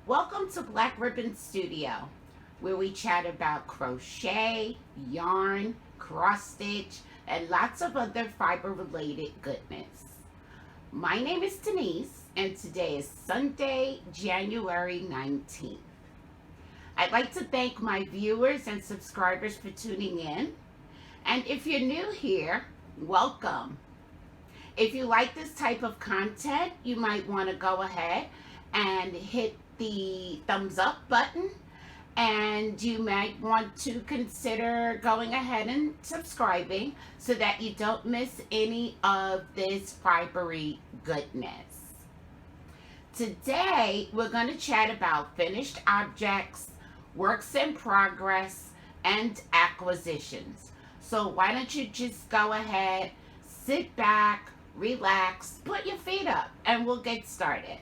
Welcome to Black Ribbon Studio, where we chat about crochet, yarn, cross stitch, and lots of other fiber related goodness. My name is Denise, and today is Sunday, January 19th. I'd like to thank my viewers and subscribers for tuning in. And if you're new here, welcome. If you like this type of content, you might want to go ahead and hit the thumbs up button, and you might want to consider going ahead and subscribing so that you don't miss any of this fibery goodness. Today, we're going to chat about finished objects, works in progress, and acquisitions. So why don't you just go ahead, sit back, relax, put your feet up, and we'll get started.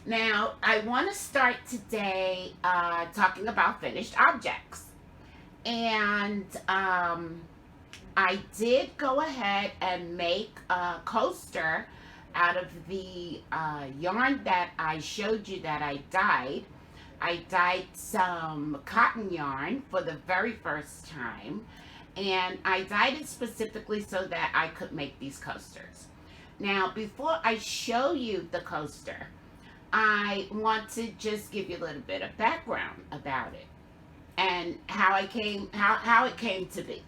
Now, I want to start today talking about finished objects. And I did go ahead and make a coaster out of the yarn that I showed you that I dyed. I dyed some cotton yarn for the very first time, and I dyed it specifically so that I could make these coasters. Now, before I show you the coaster, I want to just give you a little bit of background about it and how it came to be.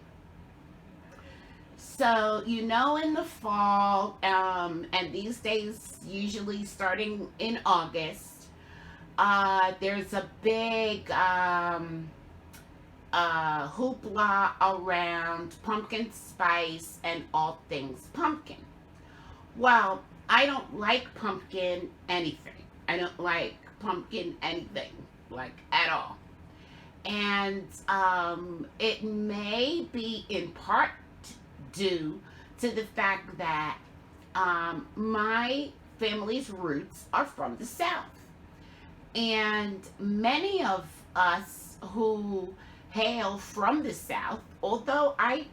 So, in the fall, and these days, usually starting in August, there's a big hoopla around pumpkin spice and all things pumpkin. Well, I don't like pumpkin anything. I don't like pumpkin anything, like at all. And it may be in part due to the fact that my family's roots are from the South. And many of us who hail from the South, although I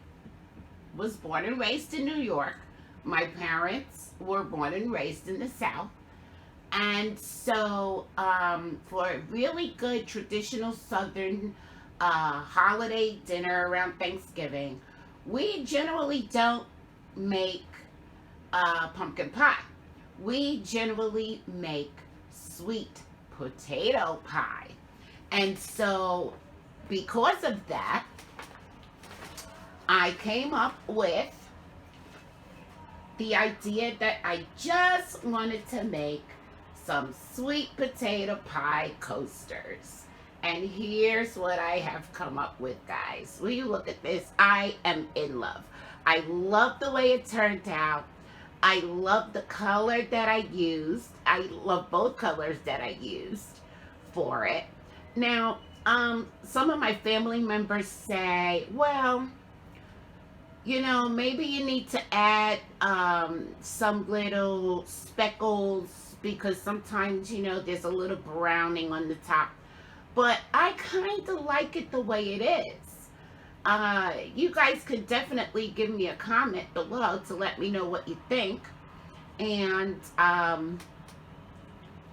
was born and raised in New York, my parents were born and raised in the South. And so for a really good traditional Southern holiday dinner around Thanksgiving, we generally don't make pumpkin pie. We generally make sweet potato pie. And so because of that, I came up with the idea that I just wanted to make some sweet potato pie coasters. And here's what I have come up with, guys. Will you look at this? I am in love. I love the way it turned out. I love the color that I used. I love both colors that I used for it. Now, some of my family members say, well, maybe you need to add some little speckles, because sometimes, there's a little browning on the top. But I kind of like it the way it is. You guys could definitely give me a comment below to let me know what you think. And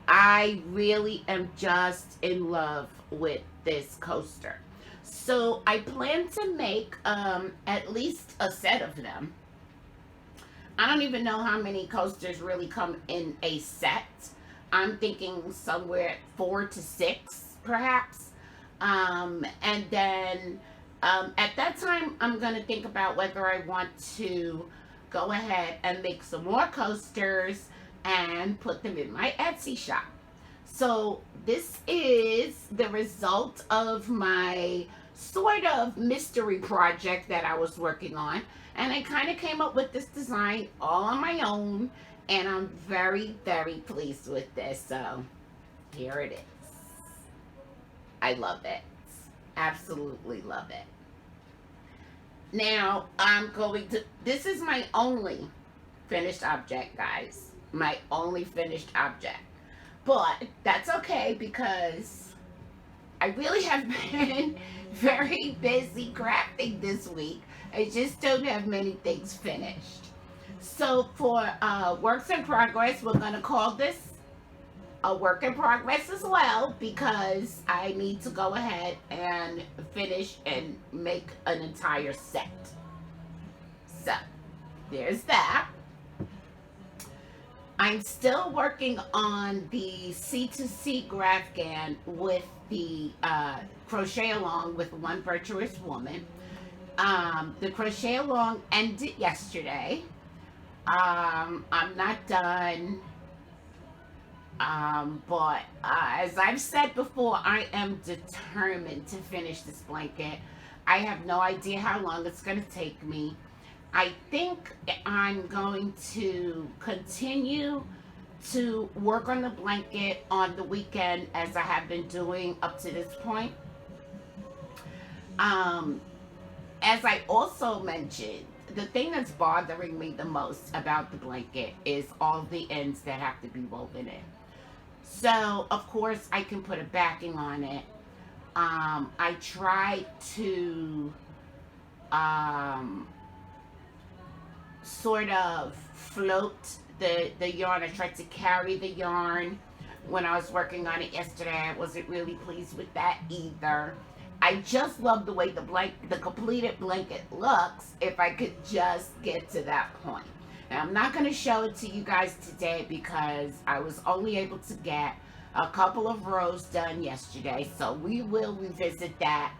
I really am just in love with this coaster. So I plan to make at least a set of them. I don't even know how many coasters really come in a set. I'm thinking somewhere 4 to 6, perhaps. And then at that time, I'm going to think about whether I want to go ahead and make some more coasters and put them in my Etsy shop. So this is the result of my sort of mystery project that I was working on. And I kind of came up with this design all on my own. And I'm very, very pleased with this. So here it is. I love it. Absolutely love it. Now this is my only finished object, guys. My only finished object. But that's okay, because I really have been very busy crafting this week. I just don't have many things finished. So for works in progress, we're going to call this a work in progress as well, because I need to go ahead and finish and make an entire set. So there's that. I'm still working on the C2C Grafgan with the Crochet Along with One Virtuous Woman. The Crochet Along ended yesterday. I'm not done. But as I've said before, I am determined to finish this blanket. I have no idea how long it's going to take me. I think I'm going to continue to work on the blanket on the weekend as I have been doing up to this point. As I also mentioned, the thing that's bothering me the most about the blanket is all the ends that have to be woven in. So, of course, I can put a backing on it. I try to sort of float the yarn. I tried to carry the yarn when I was working on it yesterday. I wasn't really pleased with that either. I just love the way the completed blanket looks if I could just get to that point. Now, I'm not going to show it to you guys today because I was only able to get a couple of rows done yesterday. So we will revisit that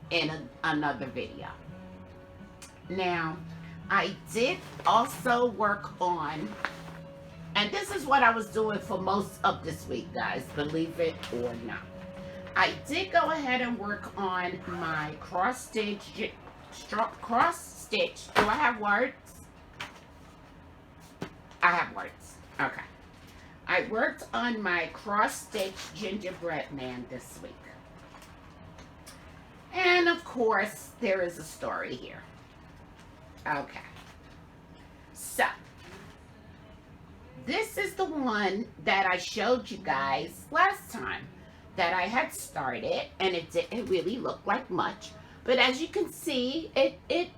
in another video. Now, I did also work on, and this is what I was doing for most of this week, guys, believe it or not. I did go ahead and work on my cross stitch. Do I have words? I have words. Okay. I worked on my cross stitch gingerbread man this week. And of course, there is a story here. Okay. So, this is the one that I showed you guys last time that I had started, and it didn't really look like much, but as you can see, it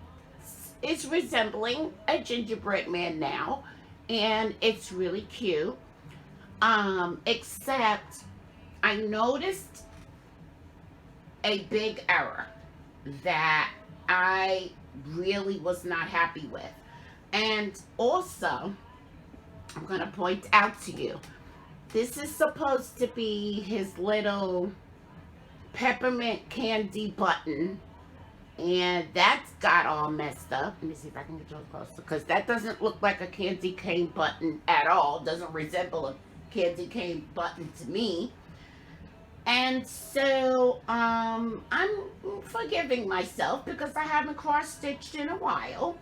is resembling a gingerbread man now, and it's really cute. Except I noticed a big error that I really was not happy with, and also I'm going to point out to you, this is supposed to be his little peppermint candy button, and that's got all messed up. Let me see if I can get you closer, because that doesn't look like a candy cane button at all. Doesn't resemble a candy cane button to me. And so I'm forgiving myself because I haven't cross stitched in a while.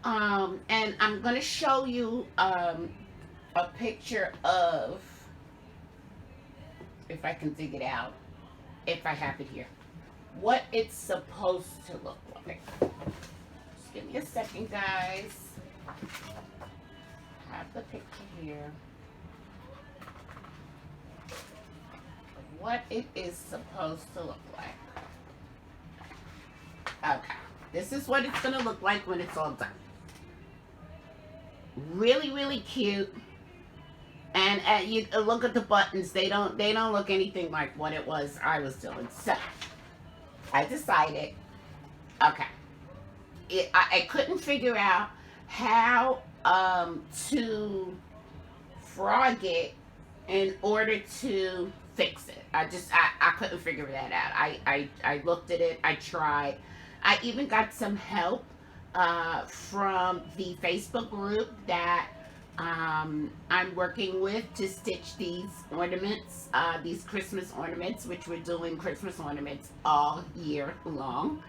And I'm going to show you a picture of, if I can dig it out, if I have it here, what it's supposed to look like. Just give me a second, guys. I have the picture here. What it is supposed to look like. Okay, this is what it's going to look like when it's all done. Really, really cute. And you look at the buttons, they don't look anything like what it was I was doing. So I decided, okay, I couldn't figure out how to frog it in order to fix it. I couldn't figure that out. I looked at it, I tried. I even got some help from the Facebook group that I'm working with to stitch these ornaments, these Christmas ornaments, which we're doing Christmas ornaments all year long.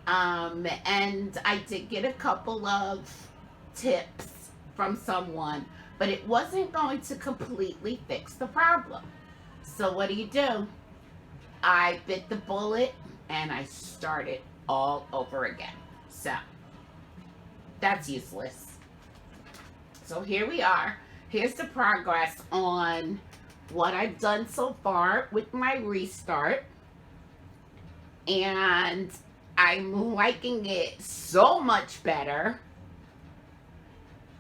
And I did get a couple of tips from someone, but it wasn't going to completely fix the problem. So what do? I bit the bullet and I started all over again. So that's useless. So here we are. Here's the progress on what I've done so far with my restart, and I'm liking it so much better.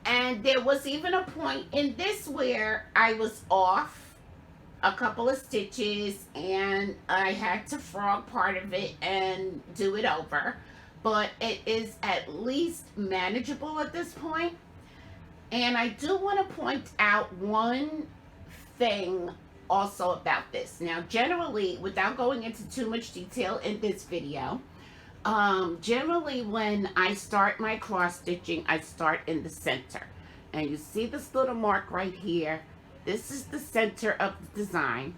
And there was even a point in this where I was off a couple of stitches and I had to frog part of it and do it over. But it is at least manageable at this point. And I do want to point out one thing also about this. Now, generally, without going into too much detail in this video, generally when I start my cross stitching, I start in the center. And you see this little mark right here. This is the center of the design.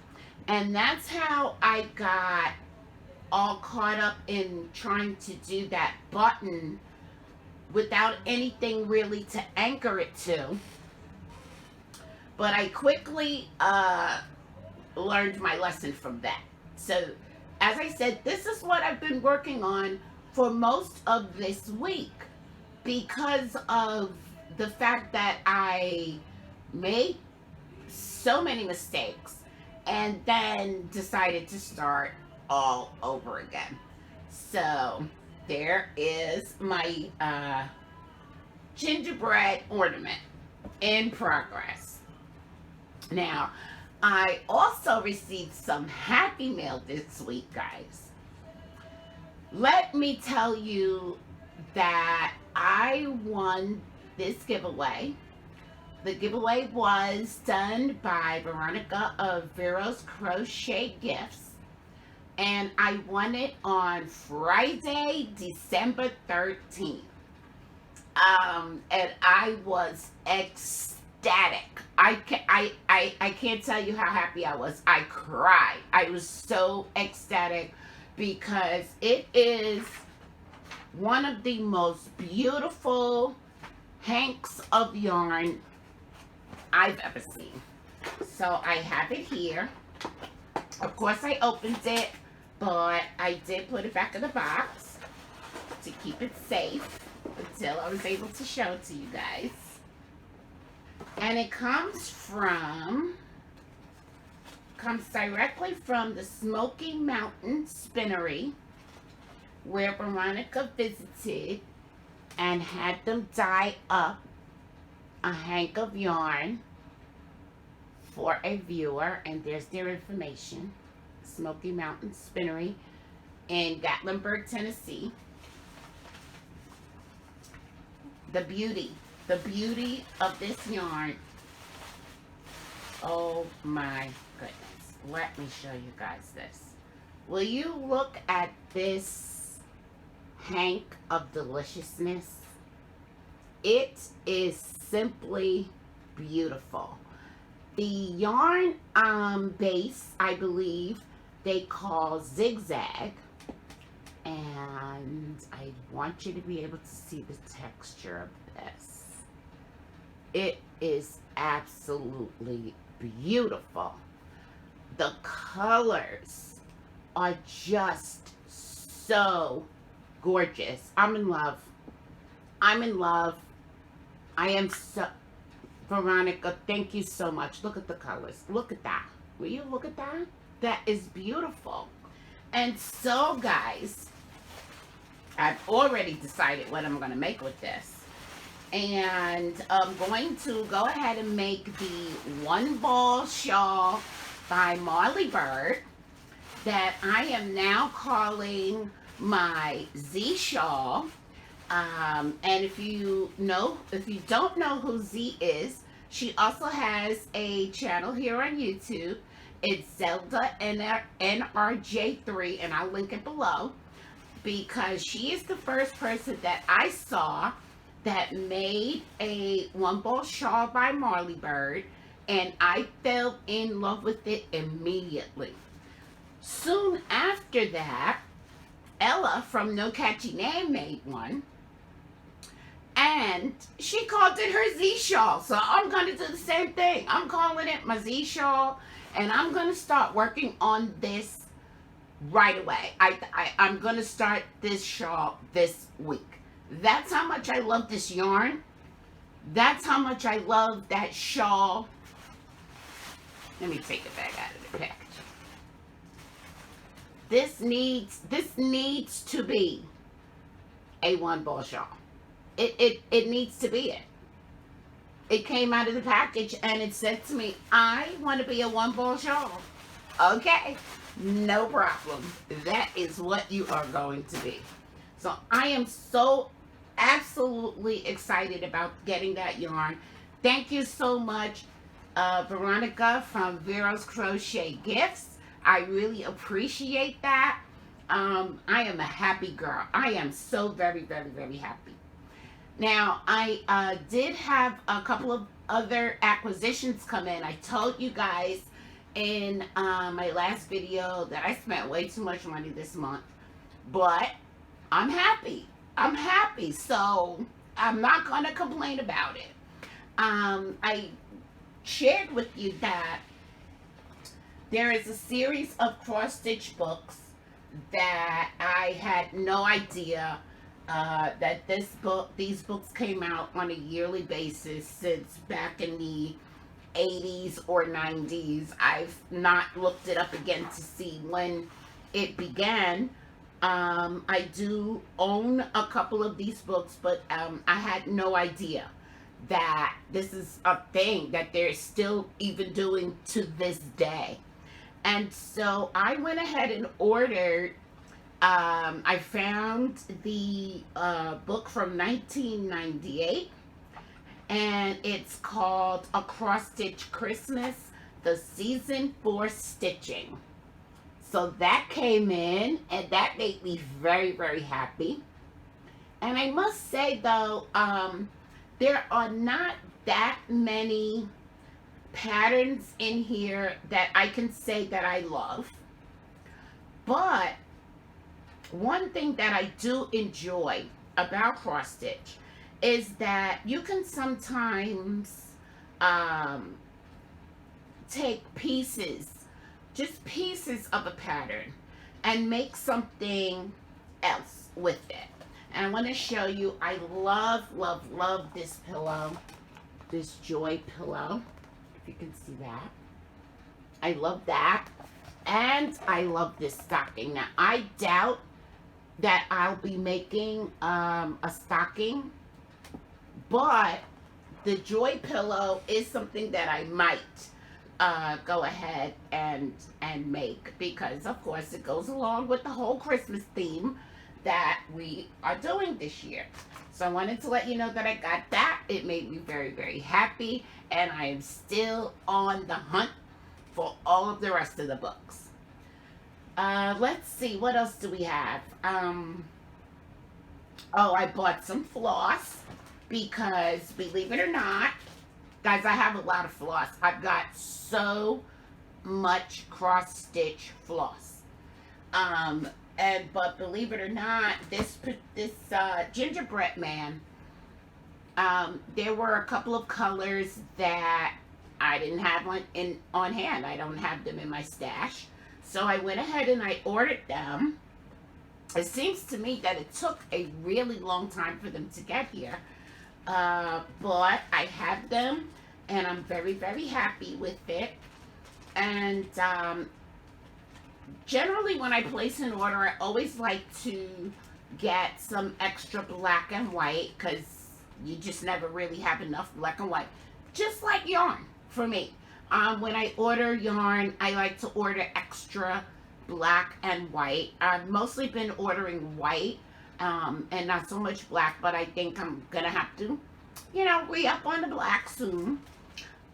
And that's how I got all caught up in trying to do that button without anything really to anchor it to. But I quickly learned my lesson from that. So, as I said, this is what I've been working on for most of this week because of the fact that I made so many mistakes and then decided to start all over again. So, there is my gingerbread ornament in progress. Now, I also received some happy mail this week, guys. Let me tell you that I won this giveaway. The giveaway was done by Veronica of Vero's Crochet Gifts. And I won it on Friday, December 13th. And I was ecstatic. I can't tell you how happy I was. I cried. I was so ecstatic because it is one of the most beautiful hanks of yarn I've ever seen. So I have it here. Of course I opened it, but I did put it back in the box to keep it safe until I was able to show it to you guys. And it comes directly from the Smoky Mountain Spinnery, where Veronica visited and had them dye up a hank of yarn for a viewer. And there's their information. Smoky Mountain Spinnery in Gatlinburg, Tennessee. The beauty of this yarn. Oh my goodness. Let me show you guys this. Will you look at this hank of deliciousness? It is simply beautiful. The yarn base, I believe they call zigzag. And I want you to be able to see the texture of this. It is absolutely beautiful. The colors are just so gorgeous. I'm in love. I'm in love. I am so... Veronica, thank you so much. Look at the colors. Look at that. Will you look at that? That is beautiful. And so, guys, I've already decided what I'm going to make with this. And I'm going to go ahead and make the one ball shawl by Monroe Rd that I am now calling my Z shawl. And if you don't know who Z is, she also has a channel here on YouTube. It's Zelda NRJ3, and I'll link it below, because she is the first person that I saw that made a one ball shawl by Monroe Rd, and I fell in love with it immediately. Soon after that, Ella from No Catchy Name made one, and she called it her Z shawl. So I'm going to do the same thing. I'm calling it my Z shawl, and I'm going to start working on this right away. I'm going to start this shawl this week. That's how much I love this yarn. That's how much I love that shawl. Let me take it back out of the package. This needs to be a one ball shawl. It needs to be it. It came out of the package and it said to me, I want to be a one ball shawl. Okay, no problem. That is what you are going to be. So I am so absolutely excited about getting that yarn. Thank you so much, Veronica from Vero's Crochet Gifts. I really appreciate that. I am a happy girl. I am so very, very, very happy. Now, I did have a couple of other acquisitions come in. I told you guys in my last video that I spent way too much money this month. But I'm happy. I'm happy. So I'm not going to complain about it. I shared with you that there is a series of cross-stitch books that I had no idea that these books came out on a yearly basis since back in the 80s or 90s. I've not looked it up again to see when it began. I do own a couple of these books, but I had no idea that this is a thing that they're still even doing to this day. And so I went ahead and ordered, I found the book from 1998, and it's called A Cross Stitch Christmas, the Season 4 Stitching. So that came in, and that made me very, very happy. And I must say, though, there are not that many patterns in here that I can say that I love. But one thing that I do enjoy about cross stitch is that you can sometimes take pieces, just pieces of a pattern, and make something else with it. And I want to show you, I love, love, love this pillow, this Joy pillow. If you can see that. I love that. And I love this stocking. Now, I doubt that I'll be making a stocking, but the Joy pillow is something that I might go ahead and make, because of course it goes along with the whole Christmas theme that we are doing this year. So I wanted to let you know that I got that. It made me very, very happy, and I am still on the hunt for all of the rest of the books. Let's see, what else do we have? Oh, I bought some floss because, believe it or not, guys, I have a lot of floss. I've got so much cross stitch floss. But believe it or not, this gingerbread man, there were a couple of colors that I didn't have on hand. I don't have them in my stash. So I went ahead and I ordered them. It seems to me that it took a really long time for them to get here. But I have them, and I'm very, very happy with it. And generally when I place an order, I always like to get some extra black and white, because you just never really have enough black and white. Just like yarn for me. When I order yarn, I like to order extra black and white. I've mostly been ordering white and not so much black, but I think I'm gonna have to, you know, re-up on the black soon.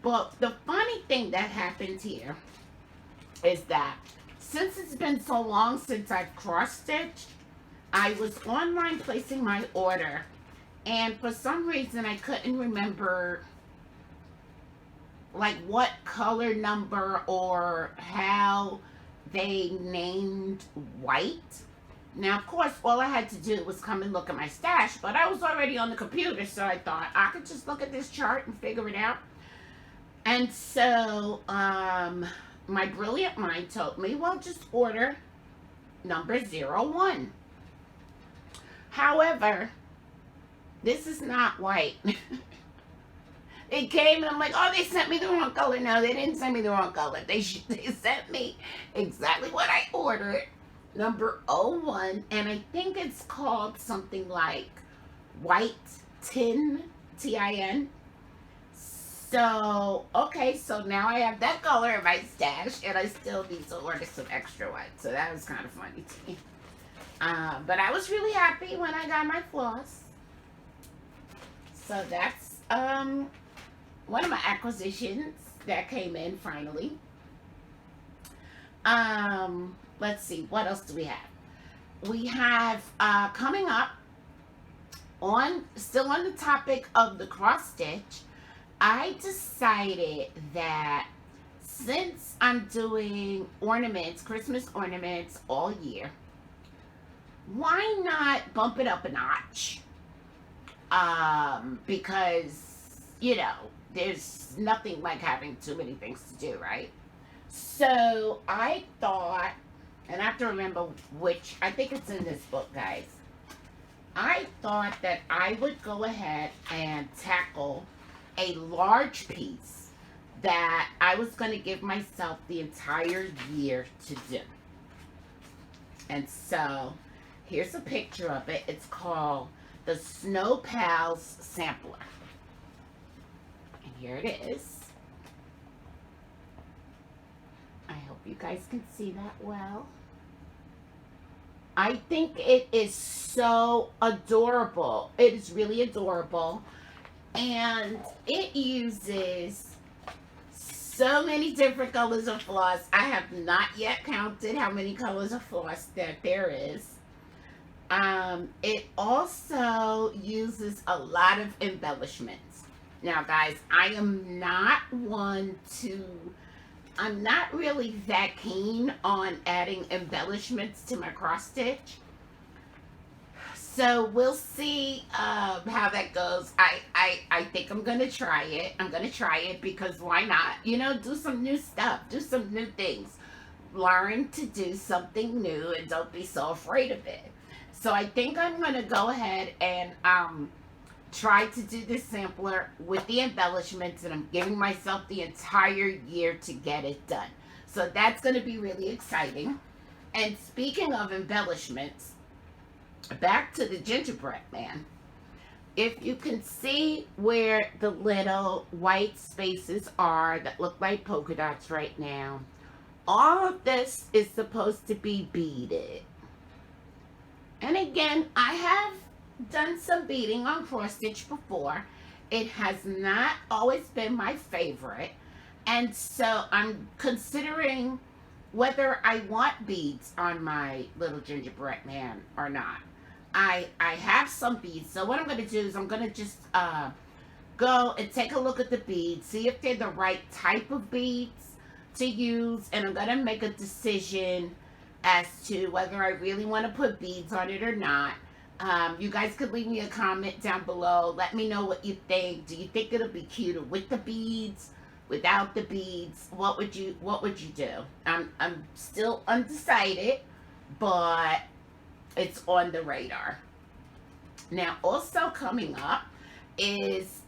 But the funny thing that happened here is that since it's been so long since I've cross-stitched, I was online placing my order, and for some reason I couldn't remember like what color number or how they named white. Now, of course, all I had to do was come and look at my stash, but I was already on the computer, so I thought I could just look at this chart and figure it out. And so my brilliant mind told me, well, just order number 01. However, this is not white. It came and I'm like, oh, they sent me the wrong color. No, they didn't send me the wrong color. They sent me exactly what I ordered, number 01, and I think it's called something like White Tin, Tin. So, okay, so now I have that color in my stash, and I still need to order some extra white. So that was kind of funny to me. But I was really happy when I got my floss. So that's one of my acquisitions that came in finally. Let's see, what else do we have? We have coming up still on the topic of the cross stitch. I decided that since I'm doing ornaments, Christmas ornaments all year, why not bump it up a notch? Because, you know, there's nothing like having too many things to do, right? So I thought, and I have to remember which, I think it's in this book, guys. I thought that I would go ahead and tackle a large piece that I was going to give myself the entire year to do. And so here's a picture of it. It's called the Snow Pals Sampler. And here it is. I hope you guys can see that well. I think it is so adorable. It is really adorable. And it uses so many different colors of floss. I have not yet counted how many colors of floss that there is. It also uses a lot of embellishments. Now, guys, I'm not really that keen on adding embellishments to my cross stitch. So we'll see how that goes. I think I'm going to try it. I'm going to try it because why not? You know, do some new stuff. Do some new things. Learn to do something new and don't be so afraid of it. So I think I'm going to go ahead and try to do this sampler with the embellishments, and I'm giving myself the entire year to get it done. So that's going to be really exciting. And speaking of embellishments, back to the gingerbread man. If you can see where the little white spaces are that look like polka dots right now, all of this is supposed to be beaded. And again, I have done some beading on cross stitch before. It has not always been my favorite, and so I'm considering whether I want beads on my little gingerbread man or not. I have some beads, so what I'm going to do is I'm going to just go and take a look at the beads, see if they're the right type of beads to use, and I'm going to make a decision as to whether I really want to put beads on it or not. You guys could leave me a comment down below. Let me know what you think. Do you think it'll be cuter with the beads, without the beads? What would you do? I'm still undecided, but it's on the radar. Now, also coming up is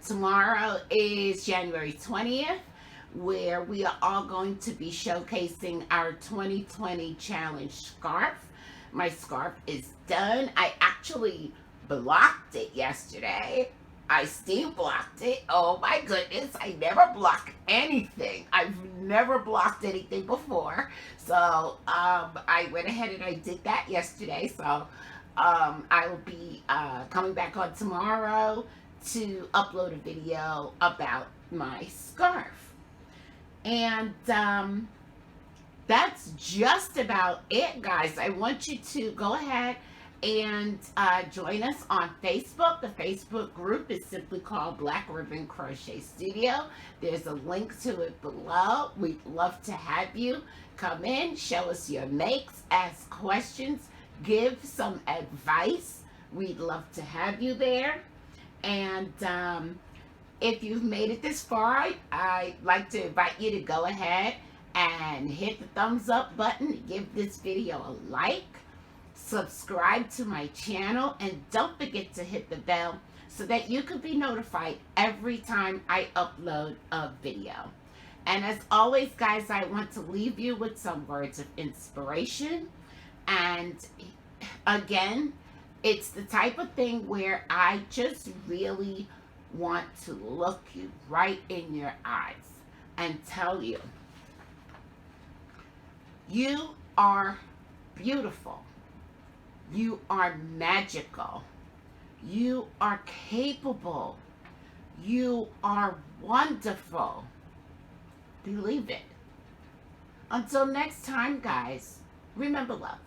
tomorrow is January 20th, where we are all going to be showcasing our 2020 challenge scarf. My scarf is done. I actually blocked it yesterday. I steam blocked it. Oh my goodness, I never block anything. I've never blocked anything before. So I went ahead and I did that yesterday. So I will be coming back on tomorrow to upload a video about my scarf. And that's just about it, guys. I want you to go ahead and join us on Facebook. The Facebook group is simply called Black Ribbon Crochet Studio. There's a link to it below. We'd love to have you come in, show us your makes, ask questions, give some advice. We'd love to have you there. And if you've made it this far, I'd like to invite you to go ahead and hit the thumbs up button, give this video a like, subscribe to my channel, and don't forget to hit the bell so that you could be notified every time I upload a video. And as always, guys, I want to leave you with some words of inspiration. And again, it's the type of thing where I just really want to look you right in your eyes and tell you, you are beautiful. You are magical. You are capable. You are wonderful. Believe it. Until next time, guys, remember love.